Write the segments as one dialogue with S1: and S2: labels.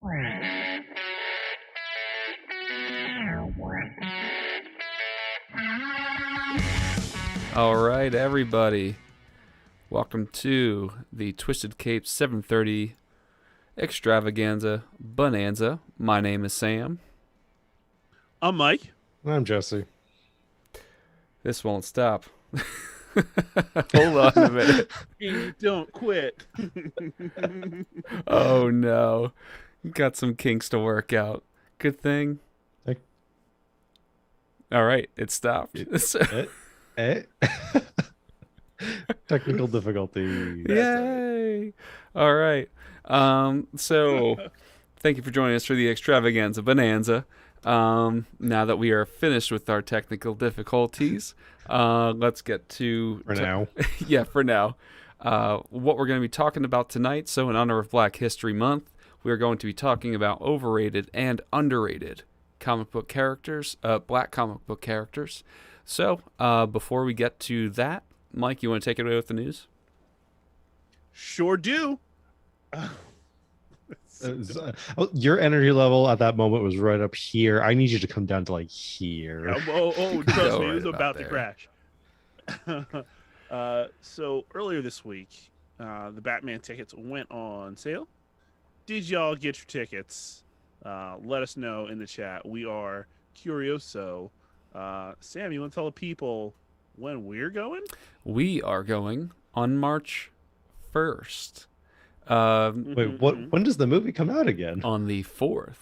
S1: All right, everybody. Welcome to the Twisted Cape 730 Extravaganza Bonanza. My name is Sam.
S2: I'm Mike.
S3: I'm Jesse.
S1: This won't stop. Hold on a minute.
S2: And don't quit.
S1: Oh no. Got some kinks to work out. Good thing.
S3: Hey.
S1: All right, it stopped.
S3: Technical difficulty.
S1: Yay! All right. So thank you for joining us for the Extravaganza Bonanza. Now that we are finished with our technical difficulties, let's get to
S3: For now.
S1: yeah, for now. What we're going to be talking about tonight. So in honor of Black History Month, we are going to be talking about overrated and underrated comic book characters, black comic book characters. So before we get to that, Mike, you want to take it away with the news?
S2: Sure do.
S3: Your energy level at that moment was right up here. I need you to come down to like here.
S2: Trust me, it was
S1: Right
S2: about to
S1: there.
S2: crash. So earlier this week, the Batman tickets went on sale. Did y'all get your tickets? Let us know in the chat. We are curioso. Sam, you want to tell the people when we're going?
S1: We are going on March 1st.
S3: Wait, what? When does the movie come out again?
S1: On the 4th.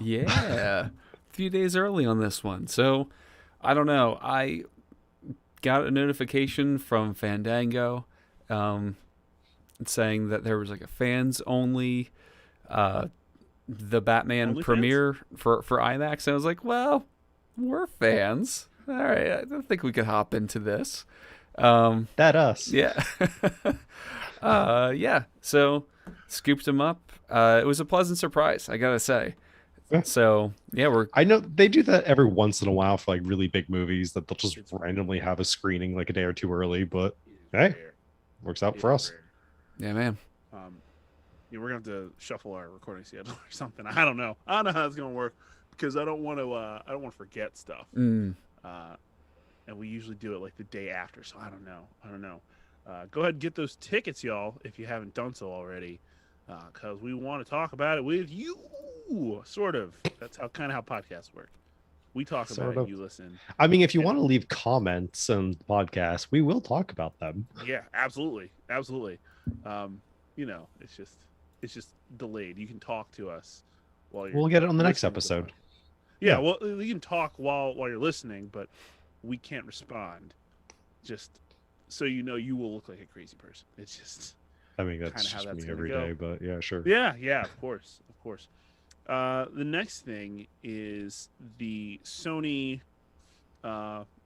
S1: Yeah. A few days early on this one. So, I don't know. I got a notification from Fandango saying that there was like a fans only the Batman
S2: Only
S1: premiere for IMAX. And I was like, well, we're fans. All right. I don't think we could hop into this.
S3: That us.
S1: Yeah. Yeah. So scooped him up. It was a pleasant surprise, I gotta say.
S3: Yeah.
S1: So yeah,
S3: I know they do that every once in a while for like really big movies that they'll just
S2: It's
S3: randomly have a screening like a day or two early, but hey, works out for us.
S1: yeah, man.
S2: Yeah, we're gonna have to shuffle our recording schedule or something. I don't know how it's gonna work because I don't want to forget stuff. And we usually do it like the day after, so I don't know. Go ahead and get those tickets, y'all, if you haven't done so already, because we want to talk about it with you. Sort of. That's how podcasts work. We talk
S3: Sort
S2: about it,
S3: of.
S2: you listen.
S3: I mean, if you want to leave comments on the podcast, we will talk about them.
S2: Yeah, absolutely. It's just delayed. You can talk to us while you're.
S3: We'll get it on the next
S2: listening to the
S3: episode.
S2: podcast. Yeah,
S3: Yeah.
S2: well, you can talk while you're listening, but we can't respond. Just so you know, you will look like a crazy person. It's just.
S3: I mean, that's
S2: Kinda how
S3: just
S2: that's
S3: me
S2: gonna
S3: every
S2: go.
S3: day, but yeah, sure.
S2: Yeah, of course. The next thing is the Sony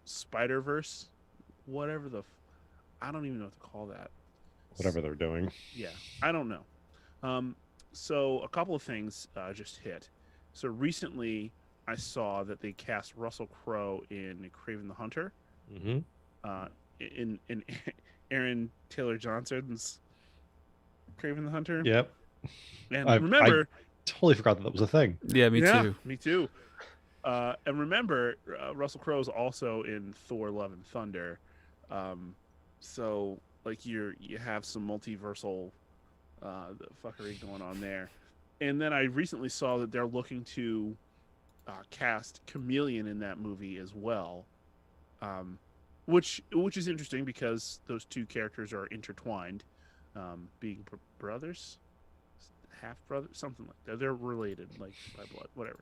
S2: Spider-Verse, whatever I don't even know what to call that.
S3: Whatever they're doing.
S2: Yeah, I don't know. So a couple of things just hit. So recently, I saw that they cast Russell Crowe in Kraven the Hunter,
S3: Mm-hmm.
S2: in Aaron Taylor Johnson's Kraven the Hunter.
S3: Yep.
S2: And
S3: I
S2: remember,
S3: totally forgot that was a thing.
S1: Yeah, me too.
S2: Me too. And remember, Russell Crowe's also in Thor: Love and Thunder. So like you have some multiversal fuckery going on there. And then I recently saw that they're looking to cast Chameleon in that movie as well, which is interesting because those two characters are intertwined, being brothers, half brothers, something like that. They're related, like by blood, whatever.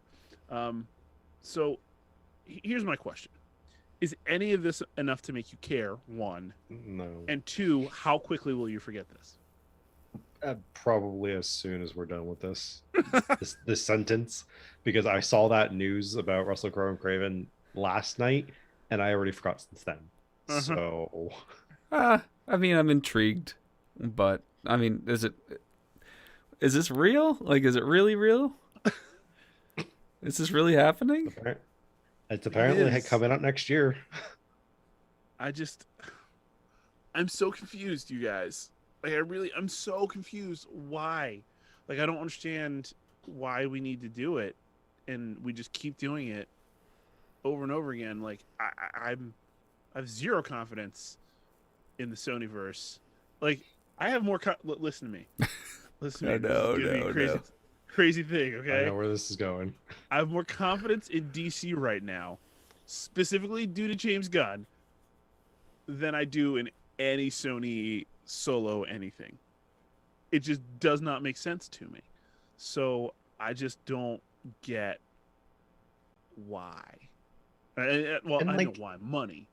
S2: So here's my question: is any of this enough to make you care? One,
S3: No.
S2: and two, how quickly will you forget this?
S3: Probably as soon as we're done with this this sentence, because I saw that news about Russell Crowe and Craven last night, and I already forgot since then.
S2: Uh-huh.
S3: So,
S1: I mean, I'm intrigued, but I mean, is this real? Like, is it really real? Is this really happening?
S3: it's apparently
S2: is.
S3: coming out next year.
S2: I'm so confused, you guys. Like, I'm so confused. Why? Like I don't understand why we need to do it, and we just keep doing it over and over again. Like I have zero confidence in the Sonyverse. Like I have more. Listen to me. Listen to
S1: Oh
S2: me. This is
S1: no,
S2: gonna be a
S1: no, no.
S2: crazy thing.
S3: I
S2: Okay.
S3: know where this is going.
S2: I have more confidence in DC right now, specifically due to James Gunn, than I do in any Sony solo anything. It just does not make sense to me. So I just don't get why. Well,
S3: And
S2: I know
S3: like
S2: why. Money.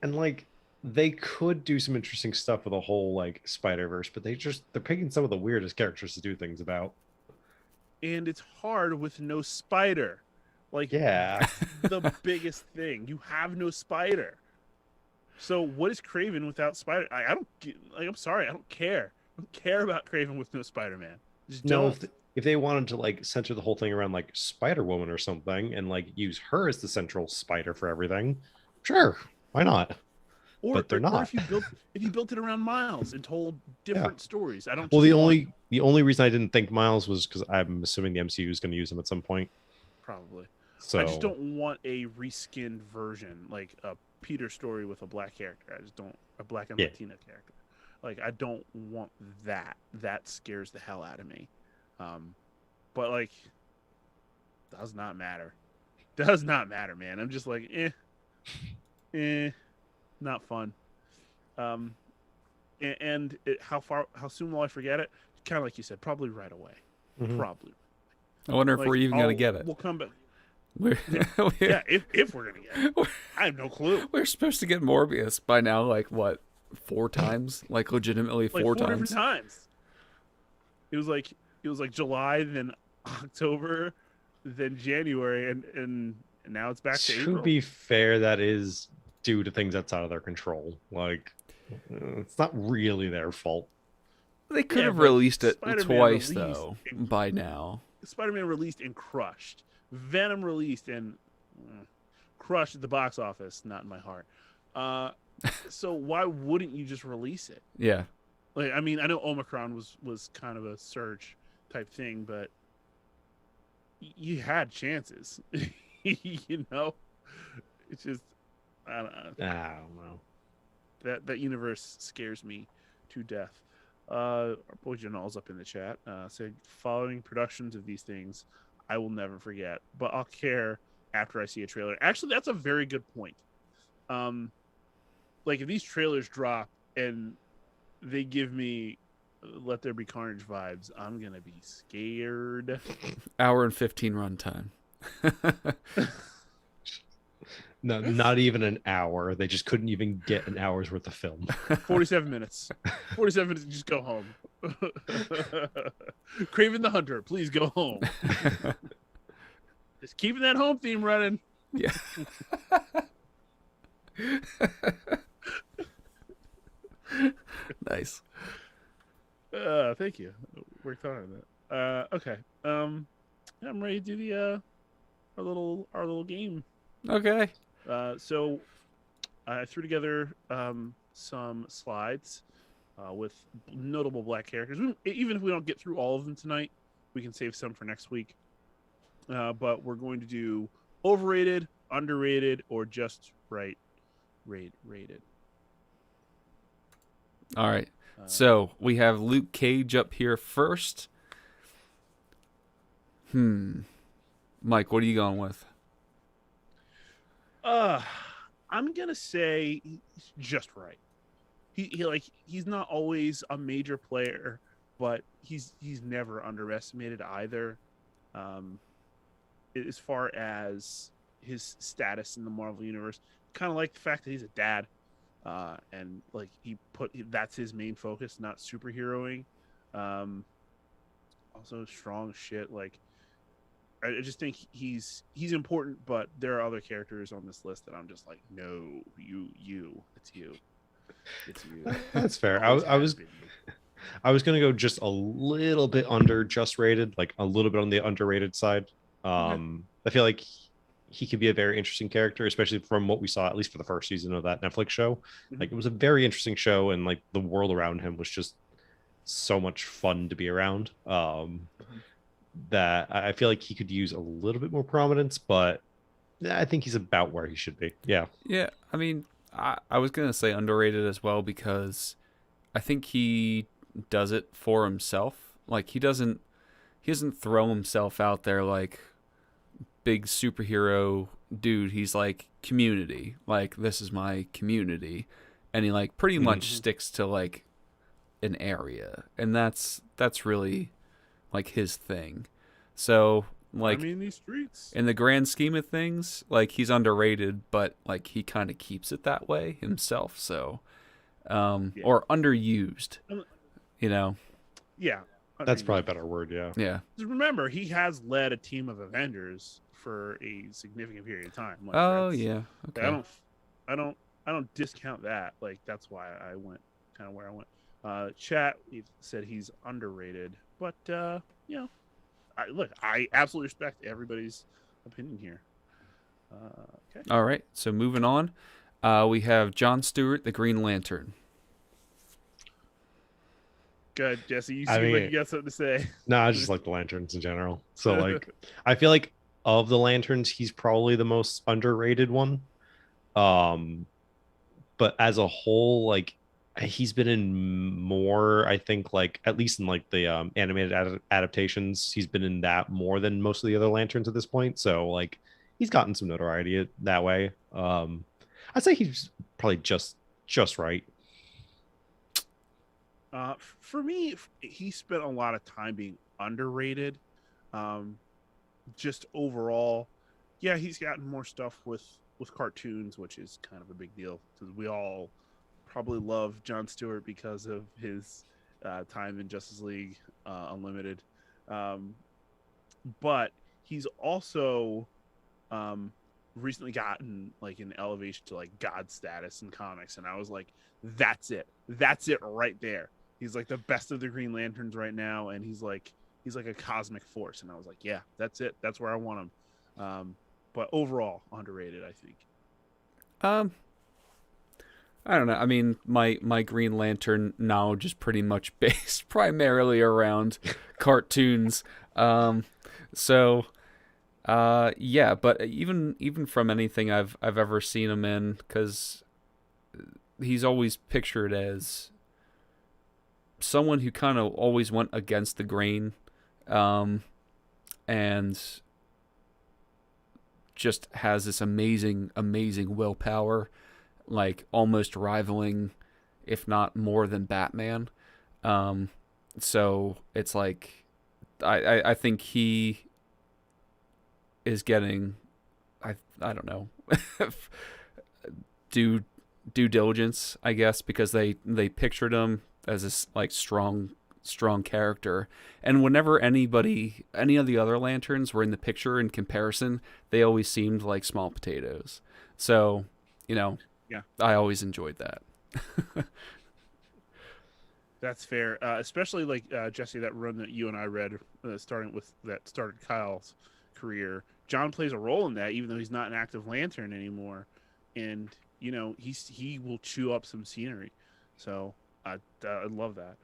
S3: and like they could do some interesting stuff with a whole like Spider-Verse, but they're picking some of the weirdest characters to do things about.
S2: And it's hard with no spider. Like
S3: Yeah.
S2: that's the biggest thing. You have no spider. So what is Craven without Spider? I don't like. I'm sorry, I don't care. I don't care about Craven with no Spider-Man. Just
S3: No,
S2: don't.
S3: if they wanted to like center the whole thing around like Spider-Woman or something and like use her as the central spider for everything, sure, why not?
S2: Or
S3: But they're
S2: or
S3: not.
S2: if you built it around Miles and told
S3: Yeah.
S2: different stories. I don't.
S3: Well,
S2: Just want
S3: the only reason I didn't think Miles was because I'm assuming the MCU is going to use him at some point.
S2: probably. I just
S3: So
S2: don't want a reskinned version like a Peter story with a black character. I just don't a black and
S3: yeah,
S2: Latina character. Like I don't want that. That scares the hell out of me. But like does not matter. Does not matter, man. I'm just like not fun. Um, and how soon will I forget it? Kind of like you said, probably right away.
S3: mhm.
S2: Probably.
S1: I wonder if
S2: Like
S1: we're even gonna get it.
S2: We'll come back.
S1: We're,
S2: Yeah, if we're gonna get it, I have no clue.
S1: we're supposed to get Morbius by now. Like what? 4 times? Like legitimately
S2: Like
S1: four
S2: four different
S1: times?
S2: times. It was like July, then October, then January, and now it's back to
S3: To
S2: April.
S3: be fair, that is due to things outside of their control. Like, it's not really their fault.
S1: They could
S2: Yeah,
S1: have
S2: but
S1: released it
S2: Spider-Man
S1: twice
S2: released
S1: though
S2: in-
S1: by now.
S2: Spider-Man released and crushed. Venom released and crushed at the box office. Not in my heart. So why wouldn't you just release it?
S1: Yeah.
S2: Like, I mean, I know Omicron was kind of a surge type thing, but you had chances. You know, it's just I don't know.
S3: I don't know.
S2: That universe scares me to death. Our boy Janal's up in the chat. Said following productions of these things, I will never forget, but I'll care after I see a trailer. Actually, that's a very good point. Like if these trailers drop and they give me Let There Be Carnage vibes, I'm gonna be scared.
S1: Hour and 15 runtime.
S3: No, not even an hour. They just couldn't even get an hour's worth of film.
S2: 47 minutes. 47 minutes. Just go home. Craven the Hunter, please go home. Just keeping that home theme running.
S1: Yeah. Nice.
S2: Thank you. Worked hard on that. Okay. I'm ready to do the our little game.
S1: Okay.
S2: So I threw together some slides with notable black characters. Even if we don't get through all of them tonight, we can save some for next week. But we're going to do overrated, underrated, or just right rated.
S1: All right. So we have Luke Cage up here first. Mike, what are you going with?
S2: I'm gonna say he's just right. He's not always a major player, but he's never underestimated either. As far as his status in the Marvel universe, kind of like the fact that he's a dad, and like that's his main focus, not superheroing. Also strong shit. Like I just think he's important, but there are other characters on this list that I'm just like, no, it's you.
S3: That's fair.
S2: Always
S3: I
S2: has
S3: was
S2: been you.
S3: I was gonna go just a little bit under just rated, like a little bit on the underrated side. I feel like he could be a very interesting character, especially from what we saw, at least for the first season of that Netflix show.
S2: Mhm.
S3: Like it was a very interesting show, and like the world around him was just so much fun to be around. That I feel like he could use a little bit more prominence, but I think he's about where he should be. Yeah.
S1: Yeah, I mean, I was gonna say underrated as well because I think he does it for himself. Like he doesn't throw himself out there like big superhero dude. He's like community. Like this is my community, and he like pretty much
S2: Mhm.
S1: sticks to like an area, and that's really like his thing. So
S2: I
S1: like
S2: mean, these streets.
S1: in the grand scheme of things, like he's underrated, but like he kind of keeps it that way himself. So
S2: Yeah.
S1: or underused,
S2: Um,
S1: you know.
S2: Yeah.
S3: That's probably a
S2: Underused.
S3: better word. Yeah.
S1: Yeah.
S2: Just remember, he has led a team of Avengers for a significant period of time. Like
S1: Oh
S2: that's,
S1: yeah.
S2: I
S1: Okay.
S2: don't, I don't, I don't discount that. Like that's why I went kind of where I went. Chat said he's underrated, but you know, look, I absolutely respect everybody's opinion here. Okay.
S1: All right. So moving on, we have John Stewart, the Green Lantern.
S2: Good, Jesse. You
S3: I
S2: seem like
S3: mean,
S2: you got something to say.
S3: no, I just like the lanterns in general. So like, I feel like of the lanterns, he's probably the most underrated one. Um, but as a whole, like he's been in more, I think, like at least in like the animated adaptations, he's been in that more than most of the other lanterns at this point. So like he's gotten some notoriety that way. I'd say he's probably just right.
S2: For me, he spent a lot of time being underrated. Um, just overall, yeah, he's gotten more stuff with cartoons, which is kind of a big deal because we all probably love John Stewart because of his time in Justice League Unlimited. Um, but he's also um, recently gotten like an elevation to like god status in comics, and I was like, that's it right there. He's like the best of the Green Lanterns right now, and he's like a cosmic force, and I was like, yeah, that's it. That's where I want him. But overall, underrated, I think.
S1: Um, I don't know. I mean, my Green Lantern knowledge is pretty much based primarily around cartoons. So yeah, but even from anything I've ever seen him in, because he's always pictured as someone who kind of always went against the grain, um, and just has this amazing willpower, like almost rivaling, if not more than Batman. Um, so it's like I think he is getting I don't know due due diligence, I guess, because they pictured him as this like strong character. And whenever any of the other lanterns were in the picture in comparison, they always seemed like small potatoes. So, you know,
S2: Yeah,
S1: I always enjoyed that.
S2: that's fair. Especially like Jesse, that run that you and I read, starting with that started Kyle's career. John plays a role in that, even though he's not an active Lantern anymore, and you know he will chew up some scenery. So I love that.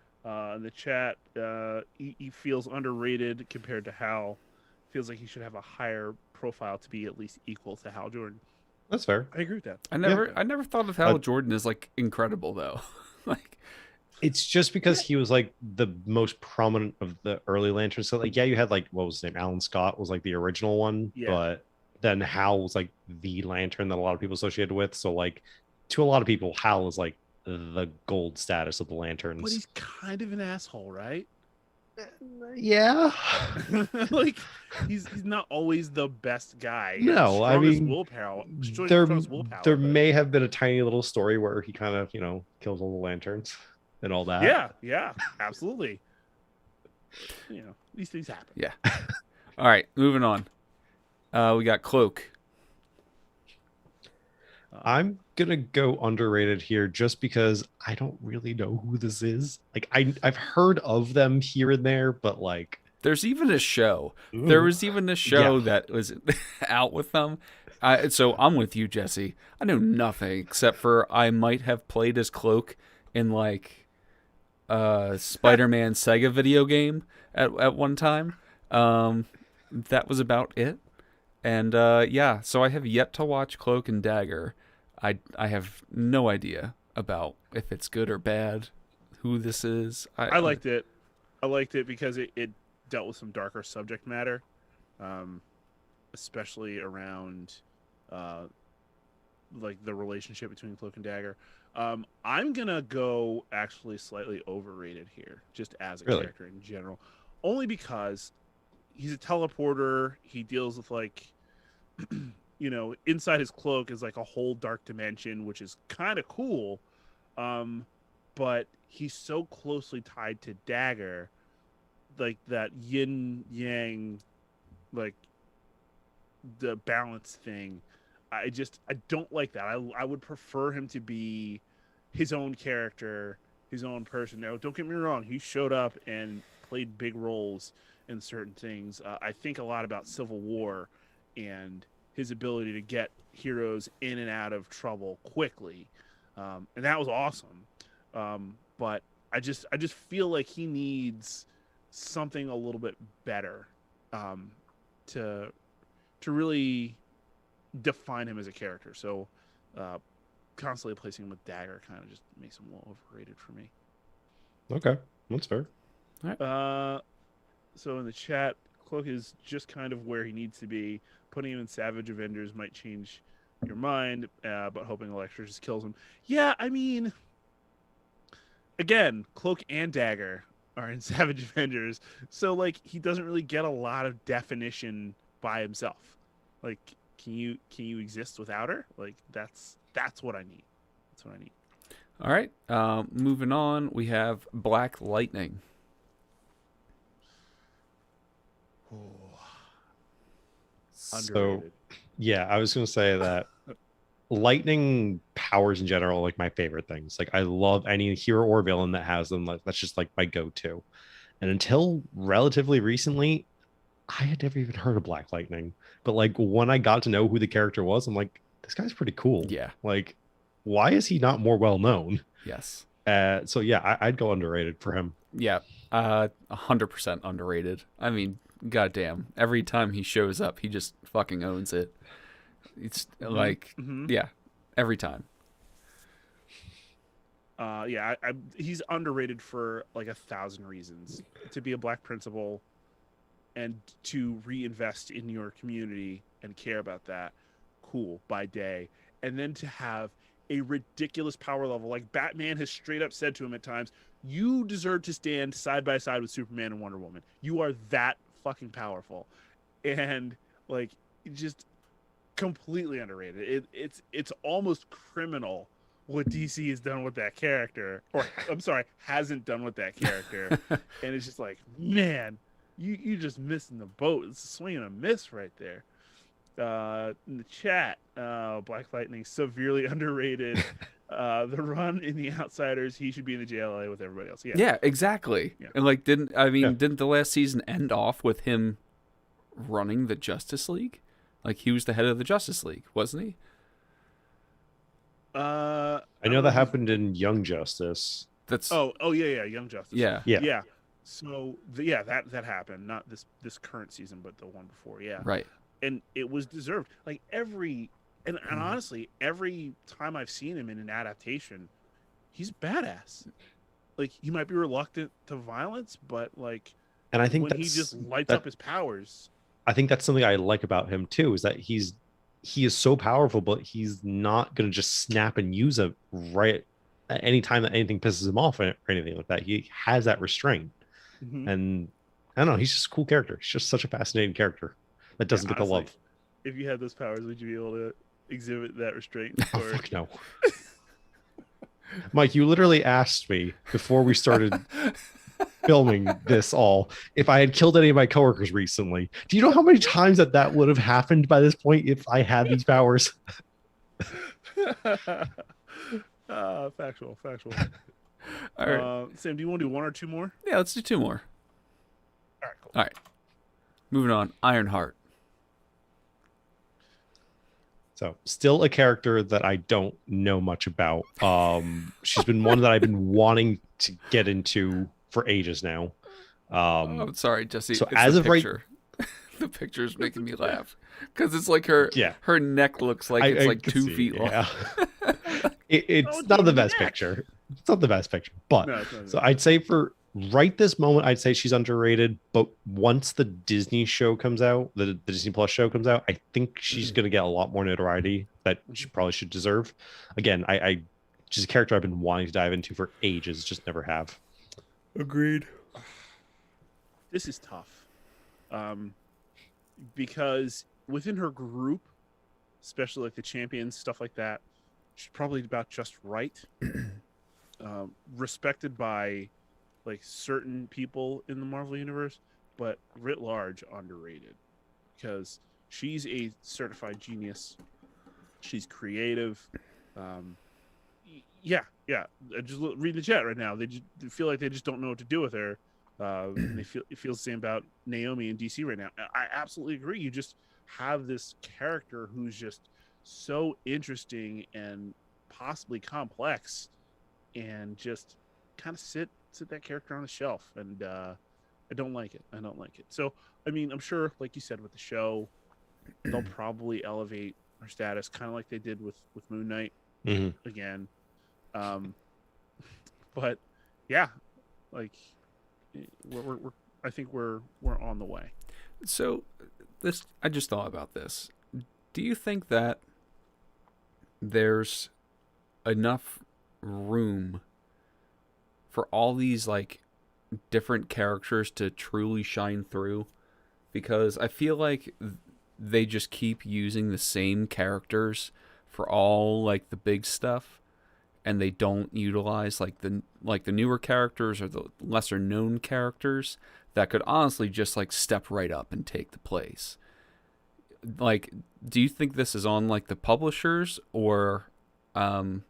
S2: In the chat, he feels underrated compared to Hal. Feels like he should have a higher profile to be at least equal to Hal Jordan.
S3: That's fair.
S2: I agree with that.
S1: I never thought of Hal Jordan as like incredible though. Like
S3: It's just because he was like the most prominent of the early lanterns. So like, yeah, you had like what was his name? Alan Scott was like the original one,
S2: Yeah.
S3: but then Hal was like the lantern that a lot of people associated with. So like, to a lot of people, Hal is like the gold status of the lanterns.
S2: But he's kind of an asshole, right?
S3: Yeah.
S2: Like he's not always the best guy.
S3: No, I mean, there
S2: but...
S3: may have been a tiny little story where he kind of, kills all the lanterns and all that.
S2: Yeah, absolutely. These things happen.
S1: yeah. All right, moving on. We got Cloak.
S3: I'm gonna go underrated here just because I don't really know who this is. Like I've heard of them here and there, but like
S1: There's even a show.
S3: ooh.
S1: There was even a show
S3: Yeah.
S1: that was out with them. So I'm with you, Jesse. I know nothing except for I might have played as Cloak in like Spider-Man Sega video game at one time. That was about it. And yeah, so I have yet to watch Cloak and Dagger. I have no idea about if it's good or bad, who this is.
S2: I liked it. I liked it because it dealt with some darker subject matter, especially around like the relationship between Cloak and Dagger. I'm gonna go actually slightly overrated here, just as a character in general, only because he's a teleporter. He deals with like, inside his cloak is like a whole dark dimension, which is kind of cool. But he's so closely tied to Dagger, like that yin yang, like the balance thing. I don't like that. I would prefer him to be his own character, his own person. Now, don't get me wrong. He showed up and played big roles in certain things. I think a lot about Civil War and his ability to get heroes in and out of trouble quickly, and that was awesome. But I just feel like he needs something a little bit better to really define him as a character. So constantly placing him with Dagger kind of just makes him a little overrated for me.
S3: Okay, that's fair.
S1: All right.
S2: So in the chat, Cloak is just kind of where he needs to be. Putting him in Savage Avengers might change your mind, but hoping Elektra just kills him. Yeah, I mean, again, Cloak and Dagger are in Savage Avengers, so like he doesn't really get a lot of definition by himself. Like, can you exist without her? Like that's what I need. That's what I need.
S1: All right. Moving on, we have Black Lightning.
S2: Underrated.
S3: So, yeah, I was going to say that lightning powers in general are like my favorite things. Like I love any hero or villain that has them. Like that's just like my go-to. And until relatively recently, I had never even heard of Black Lightning. But like when I got to know who the character was, I'm like, this guy's pretty cool.
S1: Yeah.
S3: Like, why is he not more well known?
S1: Yes.
S3: So yeah, I'd go underrated for him.
S1: Yeah. 100% underrated. I mean, goddamn. Every time he shows up, he just fucking owns it. It's like, yeah, every time.
S2: Yeah, he's underrated for like 1,000 reasons. To be a black principal and to reinvest in your community and care about that, cool, by day. And then to have a ridiculous power level. Like Batman has straight up said to him at times, you deserve to stand side by side with Superman and Wonder Woman. You are that fucking powerful. And like, just completely underrated. It's almost criminal what DC has done with that character, or I'm sorry, hasn't done with that character. And it's just like, man, you just missing the boat. It's a swing and a miss right there. In the chat, Black Lightning severely underrated. The run in the Outsiders, he should be in the JLA with everybody else.
S1: Yeah, exactly. Yeah. And like, didn't the last season end off with him running the Justice League? Like he was the head of the Justice League, wasn't he?
S3: I know that happened in Young Justice.
S1: That's
S2: yeah, Young Justice.
S1: Yeah.
S2: So that happened. Not this current season, but the one before. Yeah,
S1: right.
S2: And it was deserved. Like and honestly, every time I've seen him in an adaptation, he's badass. Like he might be reluctant to violence, but like,
S3: and I think
S2: when he just lights up his powers.
S3: I think that's something I like about him too, is that he is so powerful, but he's not going to just snap and use it right at any time that anything pisses him off or anything like that. He has that restraint. And I don't know, he's just a cool character. He's just such a fascinating character that doesn't get the love.
S2: If you had those powers, would you be able to exhibit that restraint?
S3: Oh, fuck no. Mike, you literally asked me before we started filming this all if I had killed any of my coworkers recently. Do you know how many times that would have happened by this point if I had these powers?
S2: Factual.
S1: All right.
S2: Sam, do you want to do one or two more?
S1: Yeah, let's do two more.
S2: All right, cool.
S1: All right. Moving on. Ironheart.
S3: So still a character that I don't know much about. She's been one that I've been wanting to get into for ages now.
S1: I'm sorry, Jesse.
S3: So
S1: It's the
S3: as of right,
S1: picture. The picture's making me laugh because it's like her
S3: yeah,
S1: her neck looks like it's
S3: I
S1: like
S3: could
S1: 2
S3: see,
S1: feet long.
S3: yeah.
S2: Oh,
S3: It's
S2: it's
S3: not
S2: a
S3: the best
S2: neck.
S3: picture. It's not the best picture, but
S2: No, it's not.
S3: so I'd say for right this moment, I'd say she's underrated. But once the Disney show comes out, the Disney Plus show comes out, I think she's going to get a lot more notoriety that she probably should deserve. Again, I she's a character I've been wanting to dive into for ages, just never have.
S1: Agreed.
S2: This is tough, um, because within her group, especially like the champions, stuff like that, she's probably about just right. Respected by like certain people in the Marvel universe, but writ large underrated because she's a certified genius. She's creative. Um, yeah. Just read the chat right now. They feel like they just don't know what to do with her. And it feels the same about Naomi in DC right now. I absolutely agree. You just have this character who's just so interesting and possibly complex, and just kind of sit that character on the shelf. And I don't like it. I don't like it. So I mean, I'm sure, like you said, with the show, they'll probably elevate her status, kind of like they did with Moon Knight
S3: Mhm.
S2: again. Um, but yeah, like we're I think we're on the way.
S1: So this I just thought about this. Do you think that there's enough room for all these like different characters to truly shine through? Because I feel like they just keep using the same characters for all like the big stuff, and they don't utilize like the newer characters or the lesser known characters that could honestly just like step right up and take the place. Like, do you think this is on like the publishers um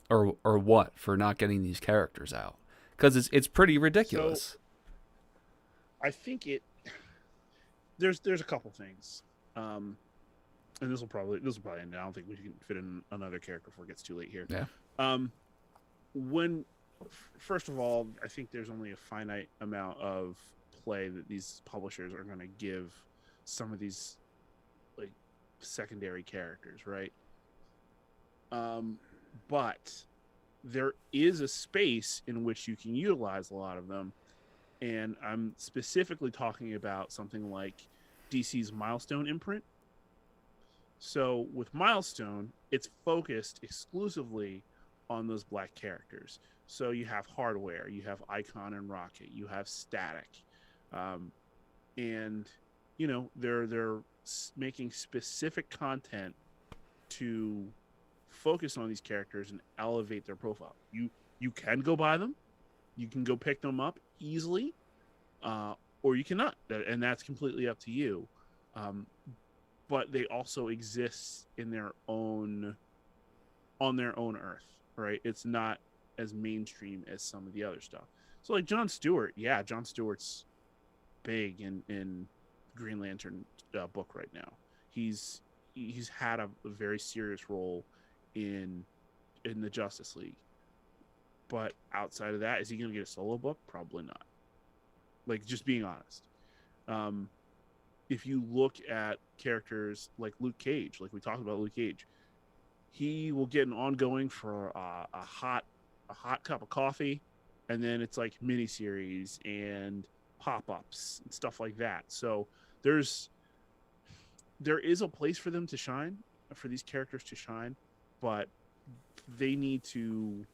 S1: or what for not getting these characters out? Because it's pretty
S2: So
S1: ridiculous.
S2: I think there's a couple things. Um, and this will probably end. I don't think we can fit in another character before it gets too late here.
S1: Yeah.
S2: Um, when first of all, I think there's only a finite amount of play that these publishers are going to give some of these like secondary characters, right? Um, but there is a space in which you can utilize a lot of them, and I'm specifically talking about something like DC's Milestone imprint. So with Milestone, it's focused exclusively on those black characters. So you have Hardware, you have Icon and Rocket, you have Static, um, and they're making specific content to focus on these characters and elevate their profile. You can go buy them, you can go pick them up easily, or you cannot, and that's completely up to you. Um, but they also exist in their own on their own earth, right? It's not as mainstream as some of the other stuff. So like John Stewart, yeah, John Stewart's big in Green Lantern book right now. He's had a very serious role in the Justice League. But outside of that, is he going to get a solo book? Probably not. Like, just being honest. If you look at characters like Luke Cage, like we talked about Luke Cage, he will get an ongoing for a hot cup of coffee, and then it's like miniseries and pop-ups and stuff like that. So there is a place for them to shine, for these characters to shine, but they need to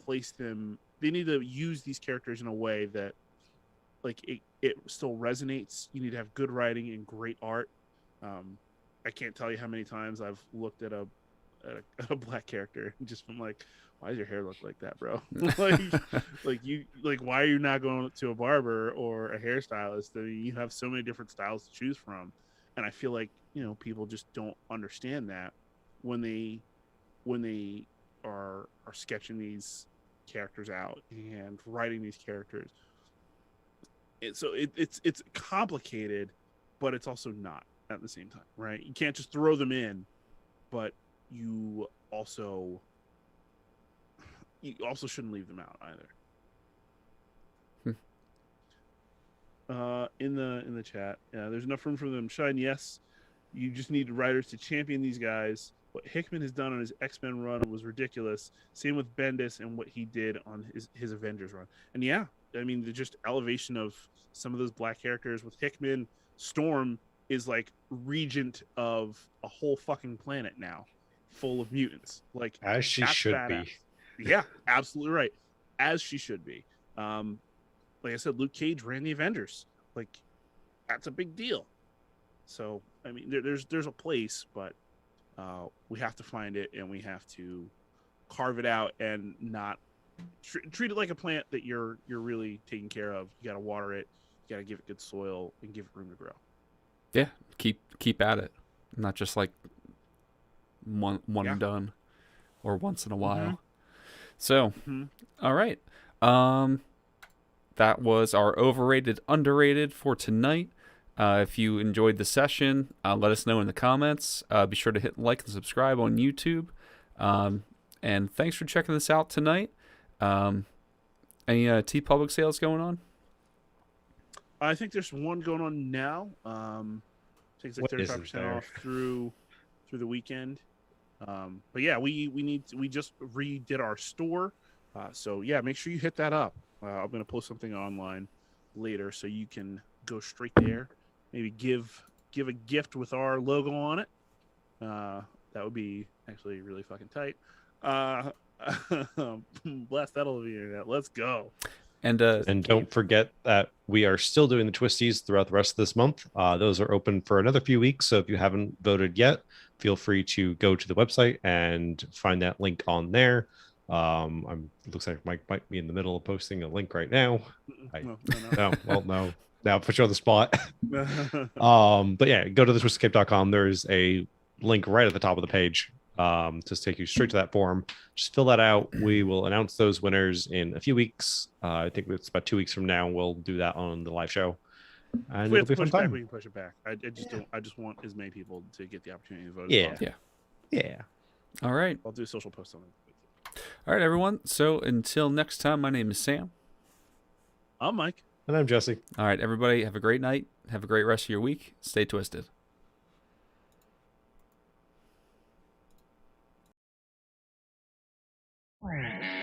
S2: place them. They need to use these characters in a way that like it still resonates. You need to have good writing and great art. I can't tell you how many times I've looked at a black character and just been like, why does your hair look like that, bro? like why are you not going to a barber or a hairstylist? I mean, you have so many different styles to choose from, and I feel like people just don't understand that when they are sketching these characters out and writing these characters. It's complicated, but it's also not at the same time, right? You can't just throw them in, but you also shouldn't leave them out either. in the chat. There's enough room for them to shine. Yes, you just need writers to champion these guys. What Hickman has done on his X-Men run was ridiculous. Same with Bendis and what he did on his Avengers run. And yeah, I mean, the just elevation of some of those black characters with Hickman. Storm is like regent of a whole fucking planet now, full of mutants. Like,
S3: As she
S2: that's
S3: should
S2: badass.
S3: be.
S2: Yeah, absolutely right. As she should be. Like I said, Luke Cage ran the Avengers. Like, that's a big deal. So, I mean, there's a place, but we have to find it, and we have to carve it out and not treat it like a plant that you're really taking care of. You got to water it, you got to give it good soil, and give it room to grow.
S1: Yeah, keep at it, not just like one and done, or once in a while.
S2: Mm-hmm.
S1: So, all right, that was our overrated, underrated for tonight. If you enjoyed the session, let us know in the comments. Be sure to hit like and subscribe on YouTube. And thanks for checking this out tonight. Any T Public sales going on?
S2: I think there's one going on now. I think it's like 35% off through the weekend. But yeah, we just redid our store. So yeah, make sure you hit that up. I'm gonna post something online later so you can go straight there. Maybe give a gift with our logo on it. That would be actually really fucking tight. Blast that over the internet. Let's go.
S3: And don't forget that we are still doing the twisties throughout the rest of this month. Those are open for another few weeks. So if you haven't voted yet, feel free to go to the website and find that link on there. It looks like Mike might be in the middle of posting a link right now. No. Now I'll put you on the spot. But yeah, go to thetwistedcape.com. There's a link right at the top of the page. Just take you straight to that form. Just fill that out. We will announce those winners in a few weeks. I think it's about 2 weeks from now. We'll do that on the live show. And
S2: we have to
S3: it'll be
S2: push
S3: fun
S2: back.
S3: time.
S2: We can push it back. I just want as many people to get the opportunity to vote.
S3: Yeah.
S2: As well.
S3: Yeah.
S1: All right.
S2: I'll do a social post on it.
S1: All right, everyone. So until next time, my name is Sam.
S2: I'm Mike.
S3: And I'm Jesse.
S1: All right, everybody, have a great night. Have a great rest of your week. Stay twisted.
S4: Right.